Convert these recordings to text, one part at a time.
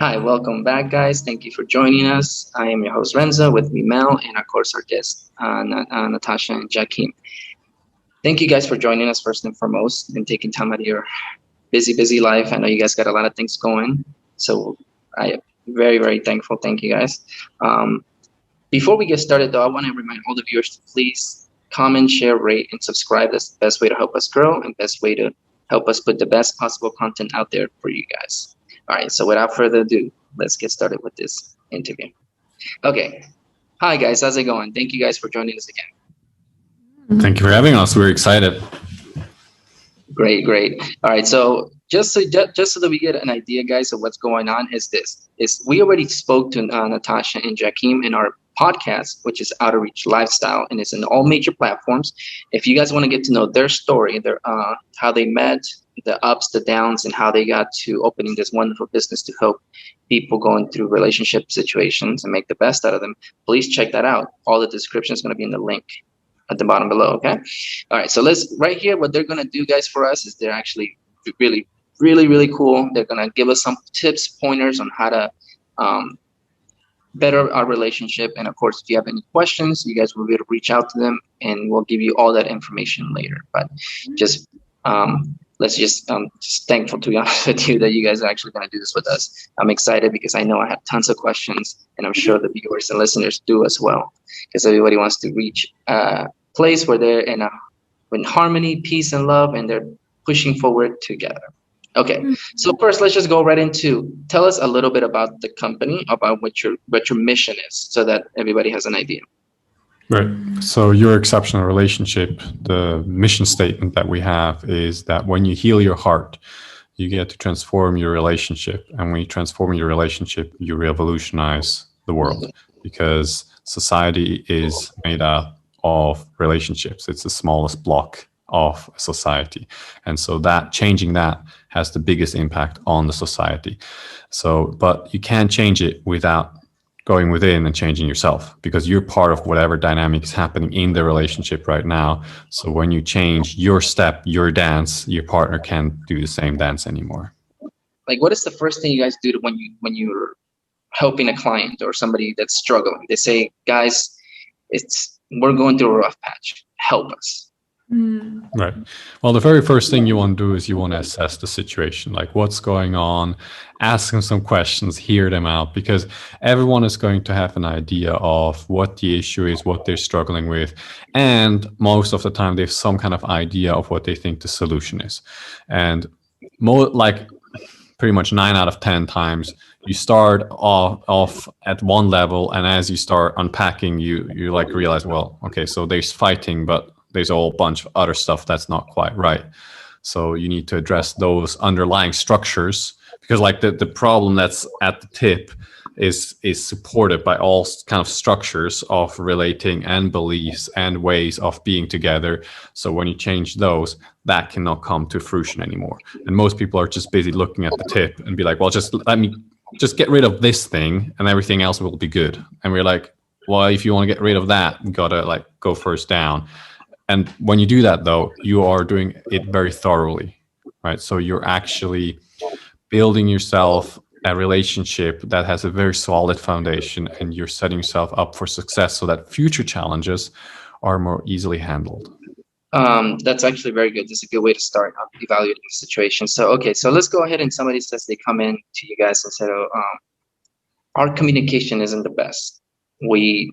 Hi, welcome back, guys. Thank you for joining us. I am your host, Renzo, with me, Mel, and of course, our guests, Natasha and Jachym. Thank you guys for joining us first and foremost and taking time out of your busy life. I know you guys got a lot of things going, so I am very thankful. Thank you, guys. Before we get started, though, I want to remind all the viewers to please comment, share, rate, and subscribe. That's the best way to help us grow and best way to help us put the best possible content out there for you guys. All right, so without further ado, let's get started with this interview. Okay. Hi, guys. How's it going? Thank you guys for joining us again. Thank you for having us. We're excited. Great. All right, so just so that we get an idea, guys, of what's going on is we already spoke to Natasha and Jachym in our podcast, which is Out of Reach Lifestyle, and it's in all major platforms. If you guys want to get to know their story, their how they met, the ups, the downs, and how they got to opening this wonderful business to help people going through relationship situations and make the best out of them, please check that out. All the description is going to be in the link at the bottom below. Okay. All right. So right here, what they're going to do, guys, for us is they're actually really cool. They're going to give us some tips, pointers on how to better our relationship. And of course, if you have any questions, you guys will be able to reach out to them and we'll give you all that information later. But just just thankful, to be honest with you, that you guys are actually going to do this with us. I'm excited because I know I have tons of questions, and I'm sure the viewers and listeners do as well, because everybody wants to reach a place where they're in harmony, peace, and love, and they're pushing forward together. Okay, so first, let's just go right into, tell us a little bit about the company, about what your mission is, so that everybody has an idea. Right. So your exceptional relationship, the mission statement that we have is that when you heal your heart, you get to transform your relationship. And when you transform your relationship, you revolutionize the world, because society is made up of relationships. It's the smallest block of society. And so changing that has the biggest impact on the society. But you can't change it without going within and changing yourself, because you're part of whatever dynamic is happening in the relationship right now. So when you change your step, your dance, your partner can't do the same dance anymore. Like, what is the first thing you guys do when you're helping a client or somebody that's struggling? They say, guys, we're going through a rough patch. Help us. Right. Well, the very first thing you want to do is you want to assess the situation, like what's going on, ask them some questions, hear them out, because everyone is going to have an idea of what the issue is, what they're struggling with. And most of the time they have some kind of idea of what they think the solution is. And pretty much 9 out of 10 times you start off at one level, and as you start unpacking, you realize, well, okay, so there's fighting, but there's a whole bunch of other stuff that's not quite right. So you need to address those underlying structures, because the problem that's at the tip is supported by all kind of structures of relating and beliefs and ways of being together. So when you change those, that cannot come to fruition anymore. And most people are just busy looking at the tip and be like, well, let me get rid of this thing and everything else will be good. And we're like, well, if you want to get rid of that, you gotta go first down. And when you do that, though, you are doing it very thoroughly, right? So you're actually building yourself a relationship that has a very solid foundation, and you're setting yourself up for success so that future challenges are more easily handled. That's actually very good. This is a good way to start evaluating the situation. So let's go ahead, and somebody says they come in to you guys and say, our communication isn't the best. We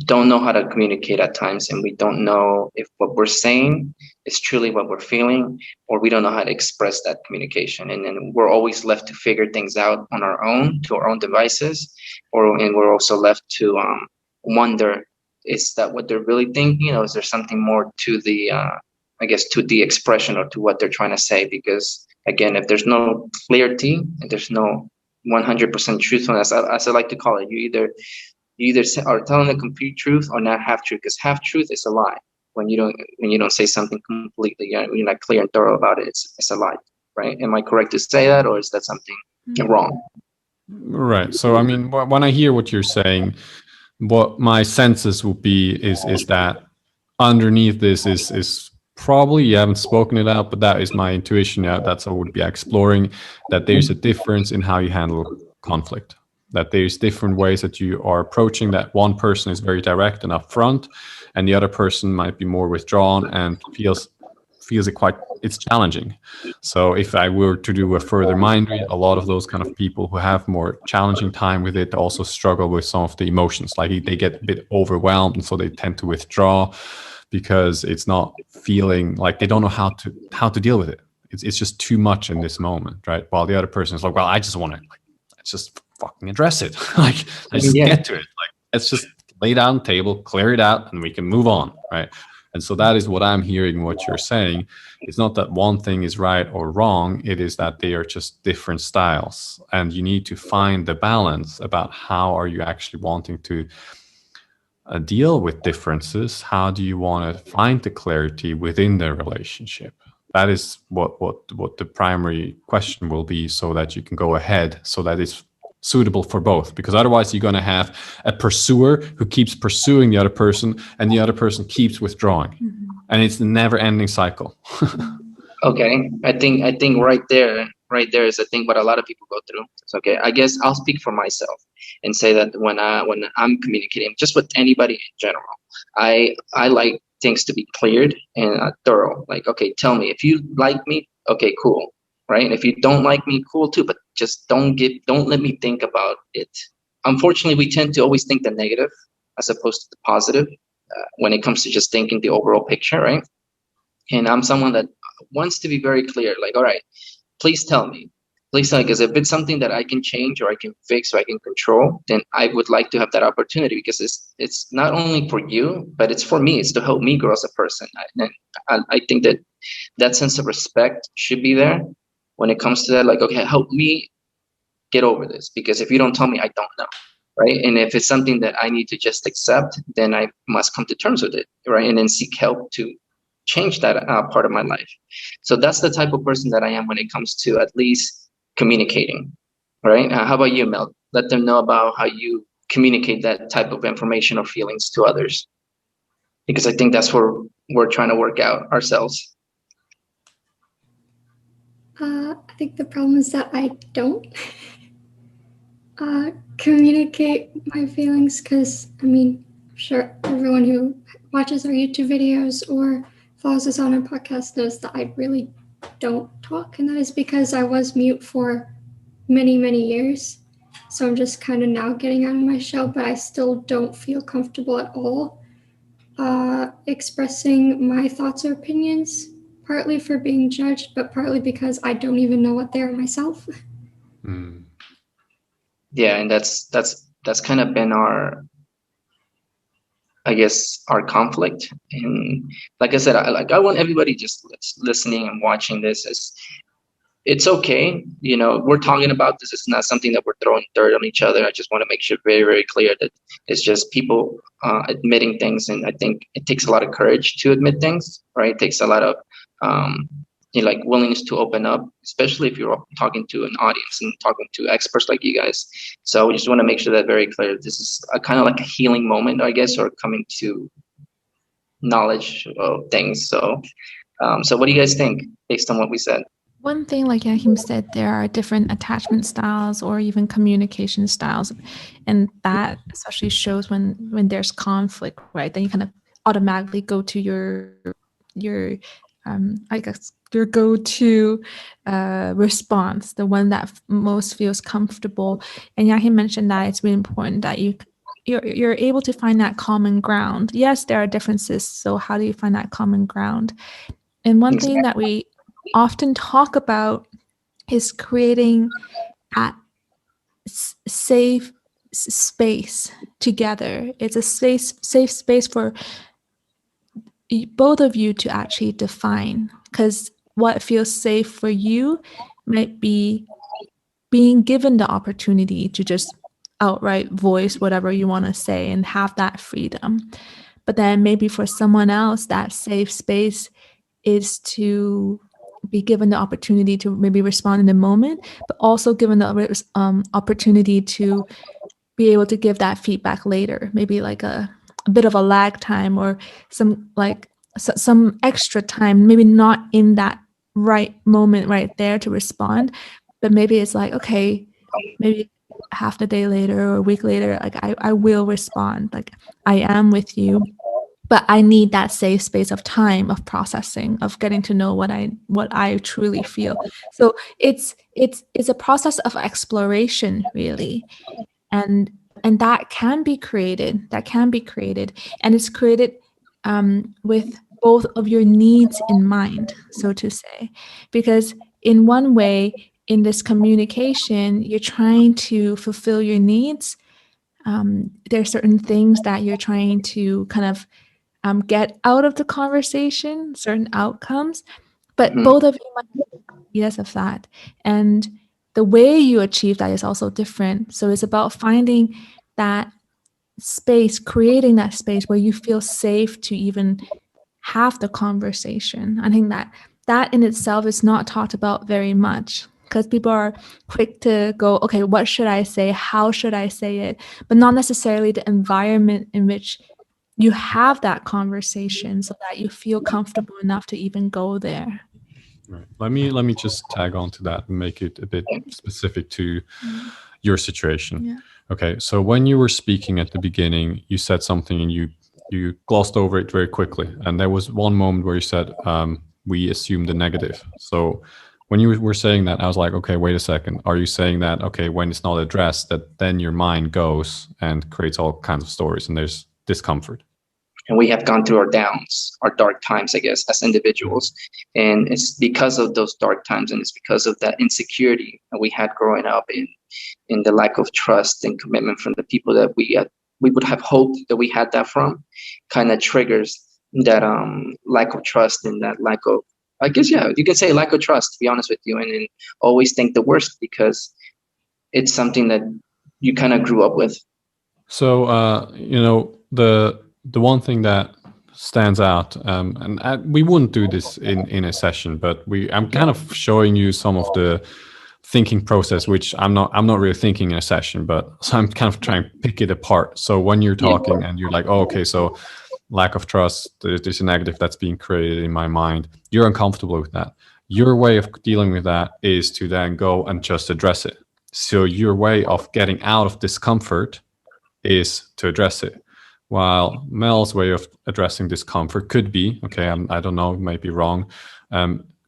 don't know how to communicate at times, and we don't know if what we're saying is truly what we're feeling, or we don't know how to express that communication, and then we're always left to figure things out on our own, to our own devices, and we're also left to wonder, is that what they're really thinking, or is there something more to the to the expression or to what they're trying to say? Because again, if there's no clarity and there's no 100% truthfulness, as I like to call it, you either are telling the complete truth or not half truth, because half truth is a lie. When you don't say something completely, you're not clear and thorough about it, it's a lie, right? Am I correct to say that, or is that something wrong? Right. So I mean, when I hear what you're saying, what my senses would be is that underneath this is probably, you haven't spoken it out, but that is my intuition. That's what I would be exploring, that there's a difference in how you handle conflict. That there's different ways that you are approaching that. One person is very direct and upfront, and the other person might be more withdrawn and feels it's challenging. So if I were to do a further mind read, a lot of those kind of people who have more challenging time with it also struggle with some of the emotions. Like they get a bit overwhelmed, and so they tend to withdraw because it's not feeling like they don't know how to deal with it. It's just too much in this moment, right? While the other person is like, well, I just want to let's just fucking address it. Like, let's just get to it. Like, let's just lay down the table, clear it out, and we can move on, right? And so that is what I'm hearing what you're saying. It's not that one thing is right or wrong. It is that they are just different styles. And you need to find the balance about how are you actually wanting to deal with differences. How do you want to find the clarity within the relationship? That is what the primary question will be, so that you can go ahead, so that it's suitable for both. Because otherwise you're going to have a pursuer who keeps pursuing the other person, and the other person keeps withdrawing. And it's a never ending cycle. Okay. I think right there is, I think, what a lot of people go through. It's okay. I guess I'll speak for myself and say that when I'm communicating just with anybody in general, I like things to be cleared and thorough. Like, okay, tell me if you like me. Okay, cool. Right. And if you don't like me, cool too. But just don't let me think about it. Unfortunately, we tend to always think the negative as opposed to the positive when it comes to just thinking the overall picture, right? And I'm someone that wants to be very clear. Like, all right, please tell me. Please tell me, because if it's something that I can change or I can fix or I can control, then I would like to have that opportunity, because it's not only for you, but it's for me. It's to help me grow as a person. I think that sense of respect should be there when it comes to that. Like, okay, help me get over this, because if you don't tell me, I don't know. Right. And if it's something that I need to just accept, then I must come to terms with it. Right. And then seek help to change that part of my life. So that's the type of person that I am when it comes to at least communicating. Right. How about you, Mel? Let them know about how you communicate that type of information or feelings to others, because I think that's where we're trying to work out ourselves. I think the problem is that I don't communicate my feelings, because I'm sure everyone who watches our YouTube videos or follows us on our podcast knows that I really don't talk, and that is because I was mute for many, many years. So I'm just kind of now getting out of my shell, but I still don't feel comfortable at all expressing my thoughts or opinions, partly for being judged, but partly because I don't even know what they are myself. Yeah, and that's kind of been our, I guess, our conflict. And like I said, I want everybody just listening and watching this as, it's okay. We're talking about this. It's not something that we're throwing dirt on each other. I just want to make sure very, very clear that it's just people admitting things. And I think it takes a lot of courage to admit things, right? It takes a lot of willingness to open up, especially if you're talking to an audience and talking to experts like you guys. So we just want to make sure that very clear. This is a kind of like a healing moment, I guess, or coming to knowledge of things. So what do you guys think based on what we said? One thing, like Jachym said, there are different attachment styles or even communication styles. And that especially shows when there's conflict, right? Then you kind of automatically go to your I guess your go-to response, the one that most feels comfortable. And Jachym mentioned that it's really important that you're able to find that common ground. Yes, there are differences. So how do you find that common ground? And one thing that we often talk about is creating a safe space together. It's a safe space for both of you to actually define, because what feels safe for you might be being given the opportunity to just outright voice whatever you want to say and have that freedom. But then maybe for someone else, that safe space is to be given the opportunity to maybe respond in the moment, but also given the opportunity to be able to give that feedback later, maybe like a bit of a lag time or some extra time, maybe not in that right moment right there to respond, but maybe it's like, okay, maybe half the day later or a week later, like I will respond. Like I am with you, but I need that safe space of time, of processing, of getting to know what I truly feel. So it's a process of exploration, really, and that can be created. And it's created with both of your needs in mind, so to say, because in one way, in this communication, you're trying to fulfill your needs. There are certain things that you're trying to kind of get out of the conversation, certain outcomes, but both of you might be ideas of that. And the way you achieve that is also different. So it's about finding that space, creating that space where you feel safe to even have the conversation. I think that in itself is not talked about very much, because people are quick to go, okay, what should I say? How should I say it? But not necessarily the environment in which you have that conversation so that you feel comfortable enough to even go there. Right. Let me just tag on to that and make it a bit specific to your situation. Yeah. Okay, so when you were speaking at the beginning, you said something and you glossed over it very quickly, and there was one moment where you said we assume the negative. So when you were saying that, I was like, okay, wait a second. Are you saying that, okay, when it's not addressed, that then your mind goes and creates all kinds of stories and there's discomfort? And we have gone through our downs, our dark times, I guess, as individuals. And it's because of those dark times, and it's because of that insecurity that we had growing up, in the lack of trust and commitment from the people that we would have hoped that we had that from, kind of triggers that lack of trust and that lack of, I guess, yeah, you can say lack of trust, to be honest with you, and always think the worst because it's something that you kind of grew up with. So, the one thing that stands out, and we wouldn't do this in a session, but I'm kind of showing you some of the thinking process, which I'm not really thinking in a session, but so I'm kind of trying to pick it apart. So when you're talking and you're like, oh, okay, so lack of trust, there's a negative that's being created in my mind. You're uncomfortable with that. Your way of dealing with that is to then go and just address it. So your way of getting out of discomfort is to address it. While Mel's way of addressing discomfort could be, okay, I don't know, it might be wrong,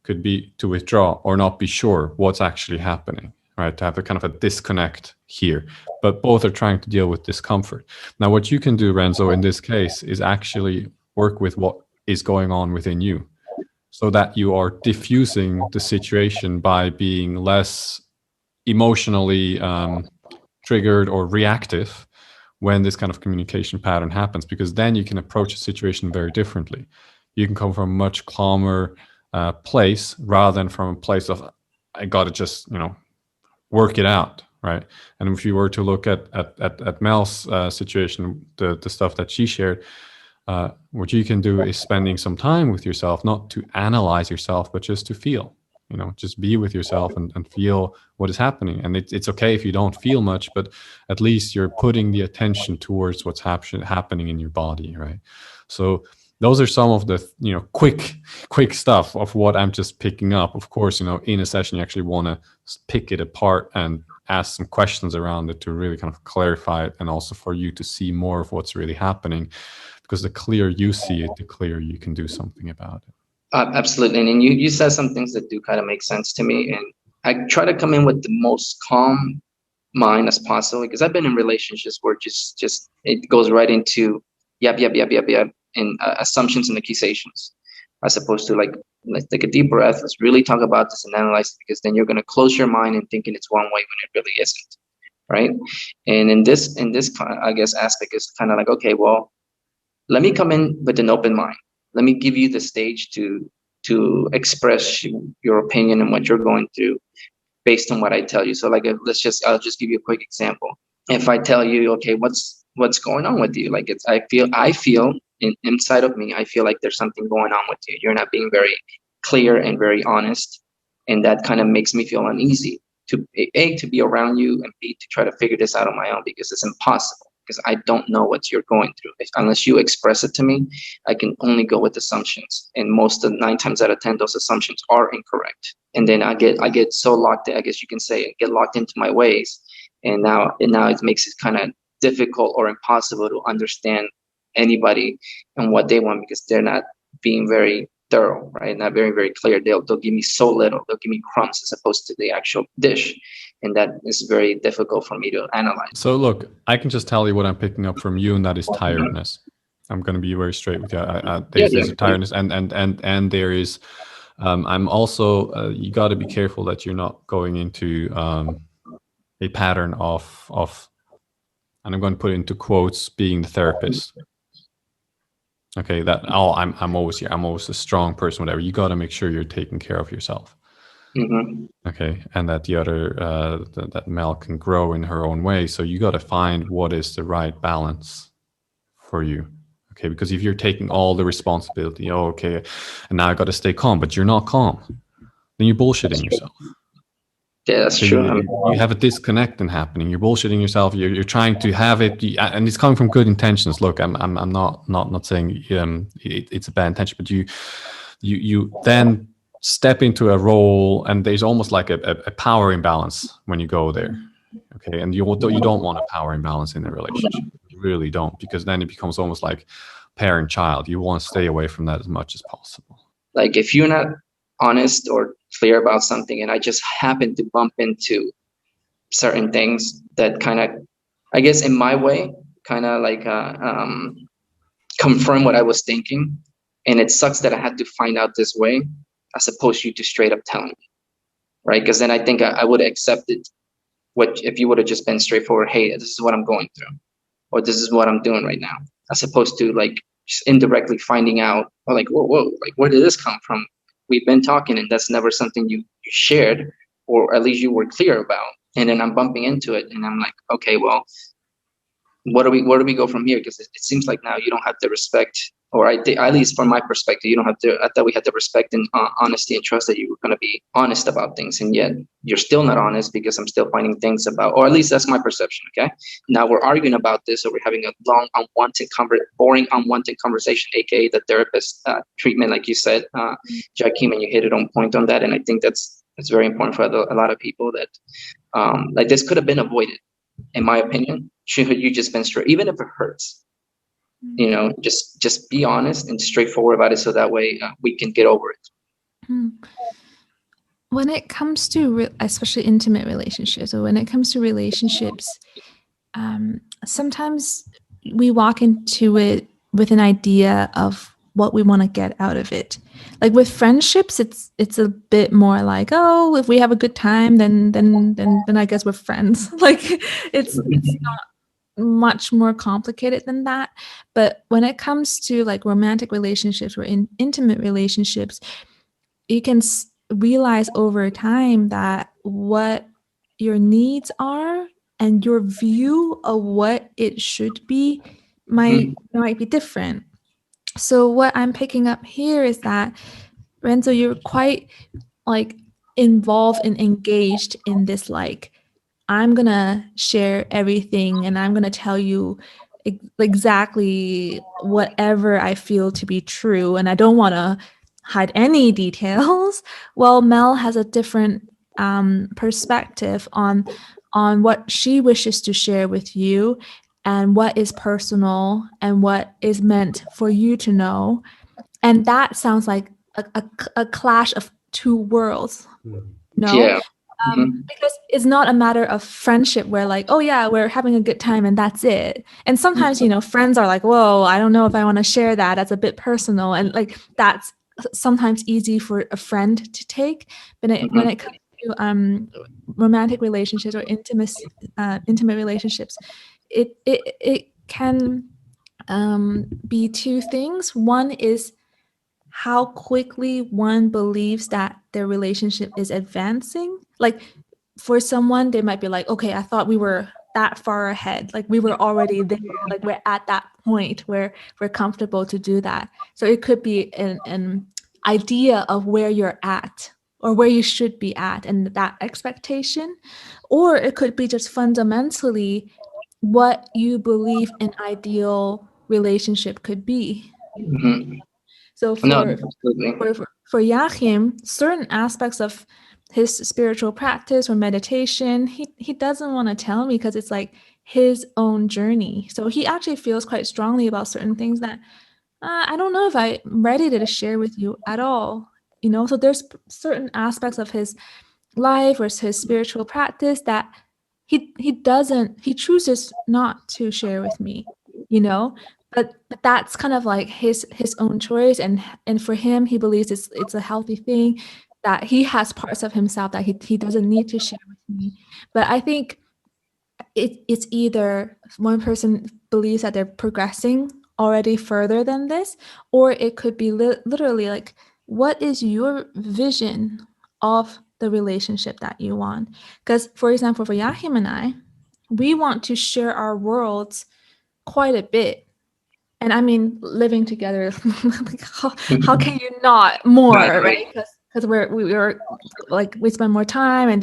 could be to withdraw or not be sure what's actually happening, right? To have a kind of a disconnect here. But both are trying to deal with discomfort. Now, what you can do, Renzo, in this case is actually work with what is going on within you so that you are diffusing the situation by being less emotionally triggered or reactive when this kind of communication pattern happens, because then you can approach a situation very differently. You can come from a much calmer place rather than from a place of, I got to just, work it out, right? And if you were to look at Mel's situation, the stuff that she shared, what you can do is spending some time with yourself, not to analyze yourself, but just to feel. Just be with yourself and feel what is happening. And it's okay if you don't feel much, but at least you're putting the attention towards what's happening in your body, right? So those are some of the quick stuff of what I'm just picking up. Of course, in a session you actually want to pick it apart and ask some questions around it to really kind of clarify it, and also for you to see more of what's really happening, because the clearer you see it, the clearer you can do something about it. Absolutely. And you said some things that do kind of make sense to me. And I try to come in with the most calm mind as possible, because I've been in relationships where just it goes right into yep, and assumptions and accusations, as opposed to let's take a deep breath. Let's really talk about this and analyze it, because then you're going to close your mind and thinking it's one way when it really isn't. Right. And in this, I guess, aspect is kind of like, okay, well, let me come in with an open mind. Let me give you the stage to express your opinion and what you're going through based on what I tell you. So I'll just give you a quick example. If I tell you, okay, what's going on with you? I feel inside of me, I feel like there's something going on with you. You're not being very clear and very honest. And that kind of makes me feel uneasy to be around you, and B, to try to figure this out on my own, because it's impossible. Because I don't know what you're going through. Unless you express it to me, I can only go with assumptions. And 9 times out of 10, those assumptions are incorrect. And then I get so locked, I guess you can say, I get locked into my ways. and now it makes it kind of difficult or impossible to understand anybody and what they want, because they're not being very thorough, right? Not very, very clear. They'll give me so little. They'll give me crumbs as opposed to the actual dish, and that is very difficult for me to analyze. So look, I can just tell you what I'm picking up from you, and that is tiredness. I'm going to be very straight with you. There's a tiredness, and there is. I'm also. You got to be careful that you're not going into a pattern of, and I'm going to put it into quotes, being the therapist. Okay, that I'm always here. I'm always a strong person. Whatever. You got to make sure you're taking care of yourself. Mm-hmm. Okay, and that the other that Mel can grow in her own way. So you got to find what is the right balance for you. Okay, because if you're taking all the responsibility, okay, and now I got to stay calm, but you're not calm, then you're bullshitting yourself. Yeah, that's So true. you have a disconnect happening. You're bullshitting yourself. You're trying to have it, and it's coming from good intentions. Look, I'm not saying it's a bad intention, but you then step into a role, and there's almost like a power imbalance when you go there. Okay, and you don't want a power imbalance in a relationship. You really don't, because then it becomes almost like parent-child. You want to stay away from that as much as possible. Like if you're not honest or clear about something, and I just happen to bump into certain things that kind of, I guess in my way, kind of like confirm what I was thinking, and it sucks that I had to find out this way, as opposed to you to straight up telling me, right? Because then I think I would have accepted what if you would have just been straightforward. Hey, this is what I'm going through, or this is what I'm doing right now, as opposed to like just indirectly finding out, or like whoa, like where did this come from? We've been talking, and that's never something you shared, or at least you were clear about. And then I'm bumping into it, and I'm like, okay, well, where do we go from here? Because it seems like now you don't have the respect, or I think, at least from my perspective, you don't have to. I thought we had the respect and honesty and trust that you were going to be honest about things, and yet you're still not honest, because I'm still finding things about, or at least that's my perception. Okay, now we're arguing about this, or we're having a long, boring, unwanted conversation, aka the therapist treatment, like you said, Jachym, and you hit it on point on that. And I think that's very important for a lot of people, that like this could have been avoided, in my opinion. Should you just been straight, even if it hurts, just be honest and straightforward about it, so that way we can get over it. When it comes to especially intimate relationships, or when it comes to relationships, sometimes we walk into it with an idea of what we want to get out of it. Like with friendships, it's a bit more like, oh, if we have a good time, then I guess we're friends. Like it's not much more complicated than that. But when it comes to like romantic relationships or intimate relationships, you can realize over time that what your needs are and your view of what it should be might be different. So what I'm picking up here is that, Renzo, you're quite like involved and engaged in this, like, I'm gonna share everything and I'm gonna tell you exactly whatever I feel to be true, and I don't want to hide any details. Well, Mel has a different perspective on what she wishes to share with you, and what is personal and what is meant for you to know. And that sounds like a clash of two worlds. No. Yeah. Because it's not a matter of friendship where like, oh yeah, we're having a good time and that's it. And sometimes, friends are like, whoa, I don't know if I want to share that. That's a bit personal. And like, that's sometimes easy for a friend to take. But when it comes to romantic relationships or intimate relationships, it can be two things. One is how quickly one believes that their relationship is advancing. Like for someone, they might be like, okay, I thought we were that far ahead. Like we were already there. Like we're at that point where we're comfortable to do that. So it could be an idea of where you're at or where you should be at, and that expectation. Or it could be just fundamentally what you believe an ideal relationship could be. So for Jachym, certain aspects of his spiritual practice or meditation, he doesn't want to tell me because it's like his own journey. So he actually feels quite strongly about certain things that I don't know if I'm ready to share with you at all. So there's certain aspects of his life or his spiritual practice that he chooses not to share with me, but that's kind of like his own choice, and for him, he believes it's a healthy thing, that he has parts of himself that he doesn't need to share with me. But I think it's either one person believes that they're progressing already further than this, or it could be literally like, what is your vision of the relationship that you want? Because, for example, for Jachym and I, we want to share our worlds quite a bit. And I mean, living together, like how can you not more, right? Because we're like, we spend more time, and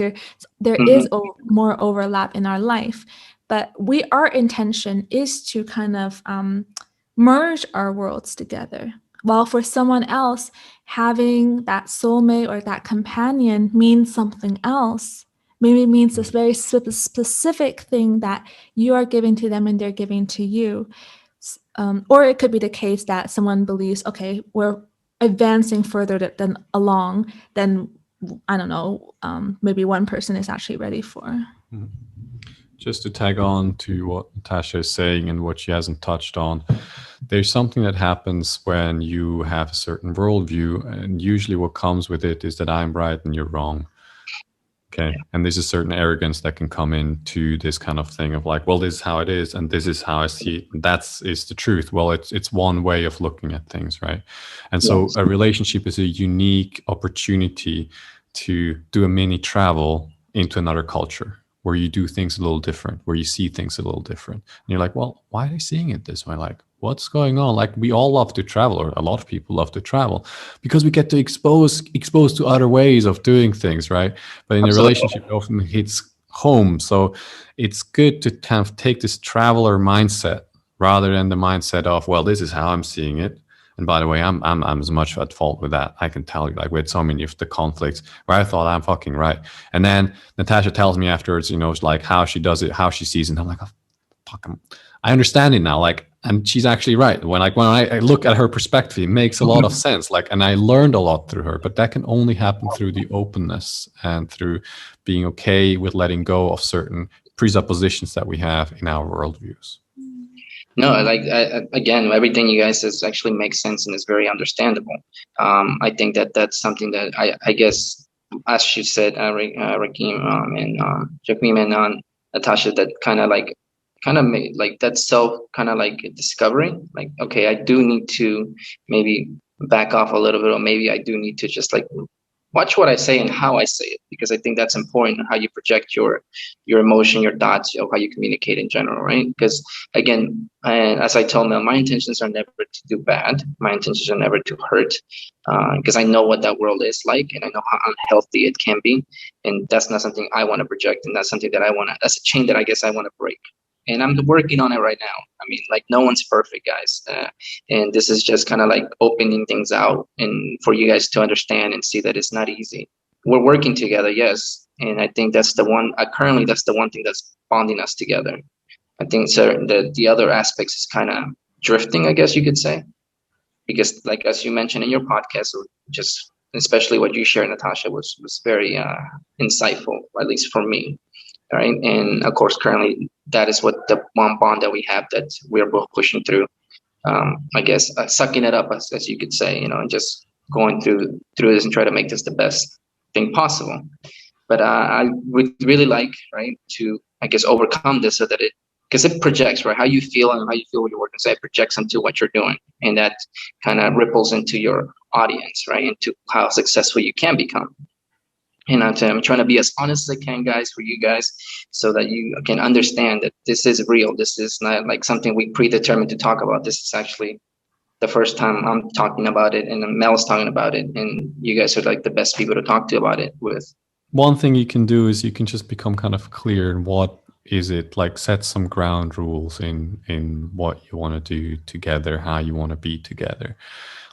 there is more overlap in our life. But our intention is to kind of merge our worlds together. While for someone else, having that soulmate or that companion means something else. Maybe it means this very specific thing that you are giving to them and they're giving to you. Or it could be the case that someone believes, okay, we're advancing further than I don't know, maybe one person is actually ready for. Just to tag on to what Natasha is saying and what she hasn't touched on, there's something that happens when you have a certain worldview, and usually what comes with it is that I'm right and you're wrong. Okay. And there's a certain arrogance that can come into this kind of thing of like, well, this is how it is, and this is how I see it. That is the truth. Well, it's one way of looking at things, right? And so a relationship is a unique opportunity to do a mini travel into another culture, where you do things a little different, where you see things a little different. And you're like, well, why are they seeing it this way? Like, what's going on? Like, we all love to travel, or a lot of people love to travel, because we get to exposed to other ways of doing things, right? But in a relationship, it often hits home. So it's good to kind of take this traveler mindset rather than the mindset of, well, this is how I'm seeing it. And by the way, I'm as much at fault with that. I can tell you, like, we had so many of the conflicts where I thought I'm fucking right. And then Natasha tells me afterwards, like how she does it, how she sees it. And I'm like, oh, fuck, I understand it now. Like, and she's actually right. When I look at her perspective, it makes a lot of sense. Like, and I learned a lot through her, but that can only happen through the openness and through being okay with letting go of certain presuppositions that we have in our worldviews. No, like again, everything you guys says actually makes sense and is very understandable. I think that's something that I guess, as you said, Rakim and Jachym and Natasha, that kind of made like that self kind of like discovery. Like, okay, I do need to maybe back off a little bit, or maybe I do need to just like watch what I say and how I say it, because I think that's important, how you project your emotion, your thoughts, how you communicate in general, right? Because again, and as I tell Mel, my intentions are never to do bad. My intentions are never to hurt, because I know what that world is like, and I know how unhealthy it can be, and that's not something I want to project, and that's something that that's a chain that I guess I want to break. And I'm working on it right now. I mean, like, no one's perfect, guys. And this is just kind of like opening things out and for you guys to understand and see that it's not easy. We're working together, yes. And I think that's the one, currently, that's the one thing that's bonding us together. I think so. The other aspects is kind of drifting, I guess you could say. Because like, as you mentioned in your podcast, just especially what you shared, Natasha, was very insightful, at least for me. Right. And of course, currently, that is what the one bond that we have, that we're both pushing through. I guess sucking it up, as you could say, and just going through this and try to make this the best thing possible. But I would really like, right, to, I guess, overcome this so that because it projects, right, how you feel and how you feel when you're working. So it projects into what you're doing, and that kind of ripples into your audience, right, into how successful you can become. And I'm trying to be as honest as I can, guys, for you guys, so that you can understand that this is real. This is not like something we predetermined to talk about. This is actually the first time I'm talking about it, and Mel's talking about it, and you guys are like the best people to talk to about it with. One thing you can do is you can just become kind of clear in what Is it like set some ground rules in what you want to do together, how you want to be together?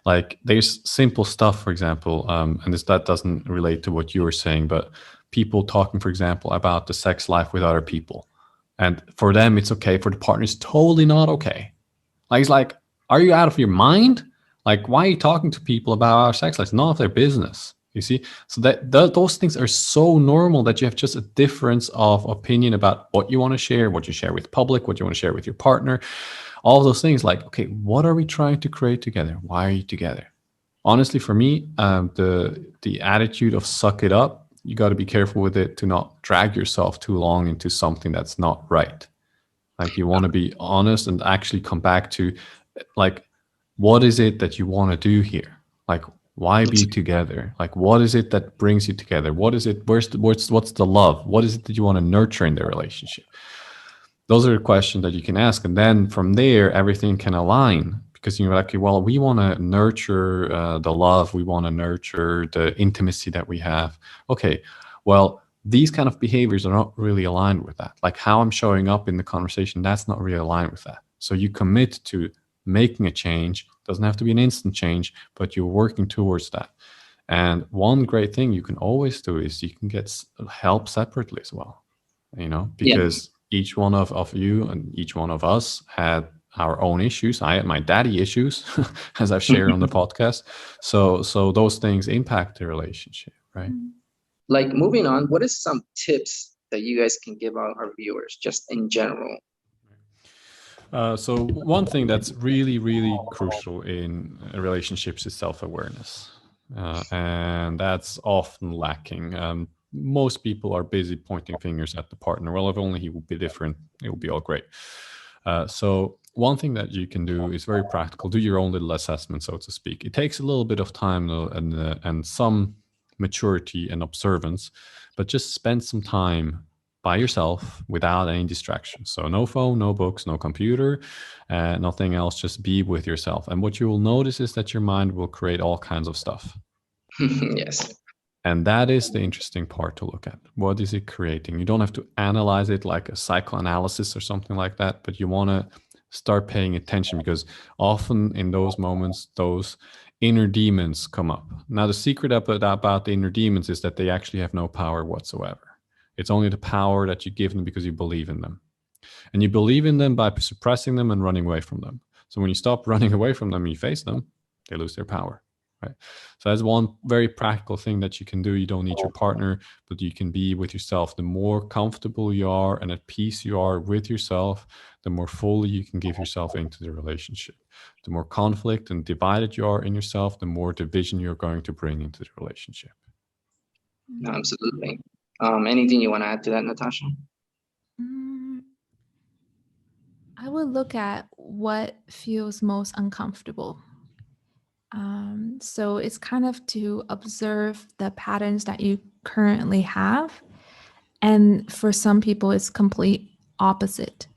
Like there's simple stuff, for example, and that doesn't relate to what you were saying, but people talking, for example, about the sex life with other people. And for them, it's okay. For the partner, it's totally not okay. Like, it's like, are you out of your mind? Like, why are you talking to people about our sex life? It's none of their business. You see? So those things are so normal that you have just a difference of opinion about what you want to share, what you share with public, what you want to share with your partner, all those things. Like, okay, what are we trying to create together? Why are you together? Honestly, for me, the attitude of suck it up, you got to be careful with it to not drag yourself too long into something that's not right. Like you want to be honest and actually come back to like, what is it that you want to do here? Like, why be together? Like, what is it that brings you together? What is it? What's the love? What is it that you want to nurture in the relationship? Those are the questions that you can ask. And then from there, everything can align because you're like, well, we want to nurture the love. We want to nurture the intimacy that we have. Okay, well, these kind of behaviors are not really aligned with that. Like how I'm showing up in the conversation, that's not really aligned with that. So you commit to making a change. Doesn't have to be an instant change, but you're working towards that. And one great thing you can always do is you can get help separately as well, because each one of you and each one of us had our own issues. I had my daddy issues, as I've shared on the podcast. So those things impact the relationship, right? Like moving on, what is some tips that you guys can give our viewers just in general? So one thing that's really, really crucial in relationships is self-awareness. And that's often lacking. Most people are busy pointing fingers at the partner. Well, if only he would be different, it would be all great. So one thing that you can do is very practical. Do your own little assessment, so to speak. It takes a little bit of time though, and some maturity and observance, but just spend some time by yourself without any distractions. So no phone, no books, no computer, nothing else. Just be with yourself. And what you will notice is that your mind will create all kinds of stuff. Yes. And that is the interesting part to look at. What is it creating? You don't have to analyze it like a psychoanalysis or something like that, but you want to start paying attention because often in those moments, those inner demons come up. Now, the secret about the inner demons is that they actually have no power whatsoever. It's only the power that you give them because you believe in them. And you believe in them by suppressing them and running away from them. So when you stop running away from them and you face them, they lose their power. Right. So that's one very practical thing that you can do. You don't need your partner, but you can be with yourself. The more comfortable you are and at peace you are with yourself, the more fully you can give yourself into the relationship. The more conflict and divided you are in yourself, the more division you're going to bring into the relationship. No, absolutely. Anything you want to add to that, Natasha? I would look at what feels most uncomfortable. So it's kind of to observe the patterns that you currently have. And for some people, it's complete opposite.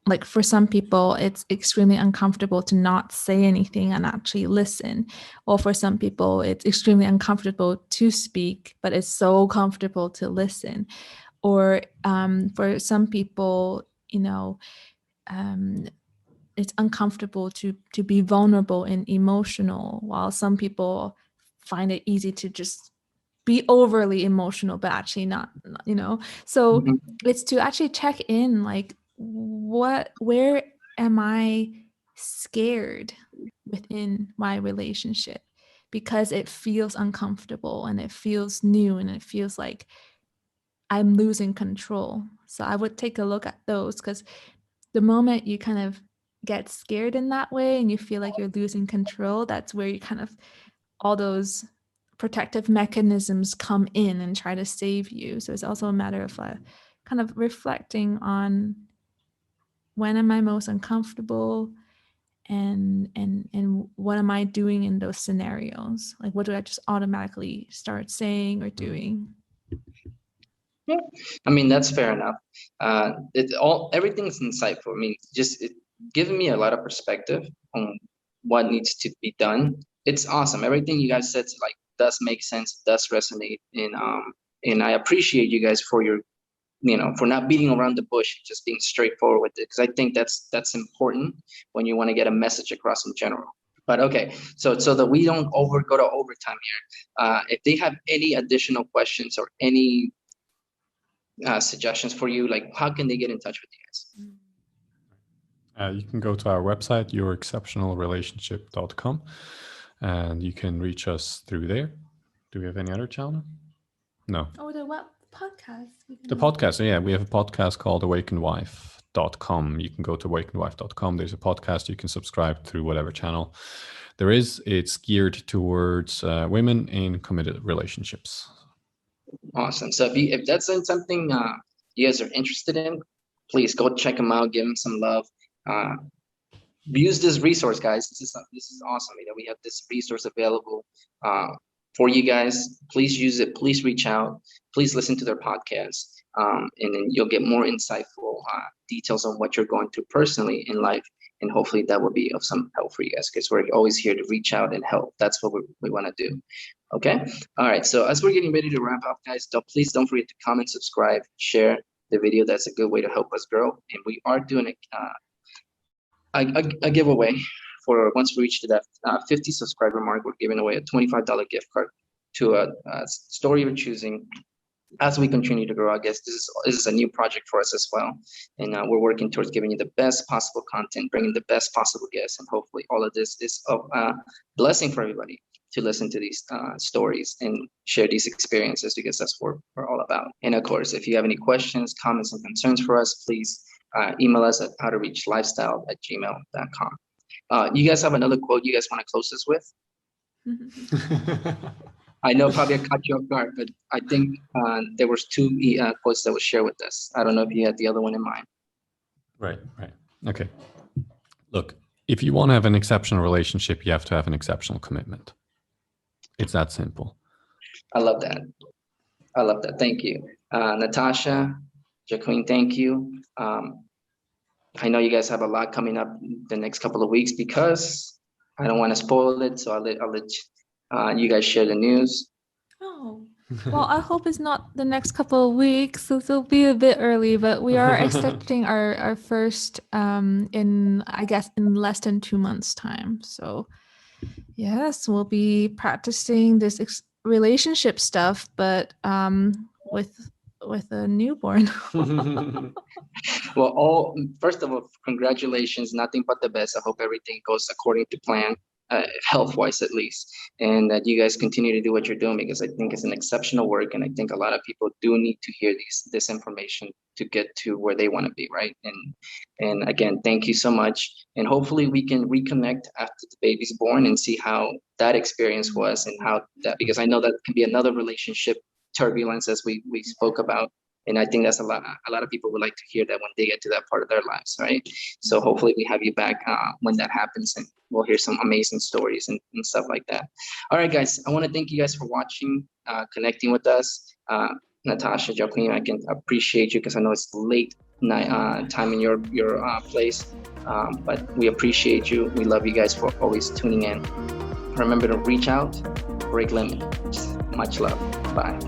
Like for some people, it's extremely uncomfortable to not say anything and actually listen. Or for some people, it's extremely uncomfortable to speak, but it's so comfortable to listen. Or for some people, it's uncomfortable to be vulnerable and emotional, while some people find it easy to just be overly emotional, but actually not. So it's to actually check in, like where am I scared within my relationship, because it feels uncomfortable and it feels new and it feels like I'm losing control. So I would take a look at those, because the moment you kind of get scared in that way and you feel like you're losing control, that's where you kind of, all those protective mechanisms come in and try to save you. So it's also a matter of kind of reflecting on, when am I most uncomfortable, and what am I doing in those scenarios? Like, what do I just automatically start saying or doing? Yeah, I mean, that's fair enough. Everything's insightful. I mean, just giving me a lot of perspective on what needs to be done. It's awesome. Everything you guys said does make sense, does resonate, and I appreciate you guys for your for not beating around the bush, just being straightforward with it, because I think that's important when you want to get a message across in general. But okay, so that we don't go to overtime here. If they have any additional questions or any suggestions for you, like how can they get in touch with you guys? You can go to our website, yourexceptionalrelationship.com, and you can reach us through there. Do we have any other channel? No. Oh, the what podcast? The podcast, yeah, we have a podcast called awakenedwife.com. You can go to awakenedwife.com. There's a podcast you can subscribe through whatever channel there is. It's geared towards women in committed relationships. Awesome. So if that's something you guys are interested in, please go check them out. Give them some love. Use this resource, guys. This is awesome. We have this resource available for you guys. Please use it. Please reach out. Please listen to their podcast, and then you'll get more insightful details on what you're going through personally in life. And hopefully that will be of some help for you guys, because we're always here to reach out and help. That's what we want to do. Okay. All right. So as we're getting ready to wrap up, guys, please don't forget to comment, subscribe, share the video. That's a good way to help us grow. And we are doing a giveaway for once we reach to that 50 subscriber mark. We're giving away a $25 gift card to a store you're choosing. As we continue to grow, I guess this is a new project for us as well. And we're working towards giving you the best possible content, bringing the best possible guests. And hopefully all of this is a blessing for everybody to listen to these stories and share these experiences, because that's what we're all about. And of course, if you have any questions, comments, and concerns for us, please email us at howtoreachlifestyle@gmail.com. You guys have another quote you guys want to close this with? I know probably I caught you off guard, but I think there was two quotes that was shared with us. I don't know if you had the other one in mind. Right. Okay. Look, if you want to have an exceptional relationship, you have to have an exceptional commitment. It's that simple. I love that. Thank you. Natasha, Jachym, thank you. I know you guys have a lot coming up the next couple of weeks, because I don't want to spoil it. So I'll let you guys share the news. Oh, well, I hope it's not the next couple of weeks. So it'll be a bit early, but we are expecting our first in less than 2 months' time. So yes, we'll be practicing this relationship stuff, but with a newborn. Well, first of all, congratulations. Nothing but the best. I hope everything goes according to plan. Health-wise at least, and that you guys continue to do what you're doing, because I think it's an exceptional work, and I think a lot of people do need to hear this information to get to where they want to be, right? And again, thank you so much, and hopefully we can reconnect after the baby's born and see how that experience was, and how that, because I know that can be another relationship turbulence, as we spoke about. And I think that's a lot of people would like to hear that when they get to that part of their lives, right? So hopefully we have you back when that happens, and we'll hear some amazing stories and stuff like that. All right, guys, I want to thank you guys for watching, connecting with us. Natasha, Jachym, I can appreciate you, because I know it's late night time in your place, but we appreciate you. We love you guys for always tuning in. Remember to reach out, break limits. Much love. Bye.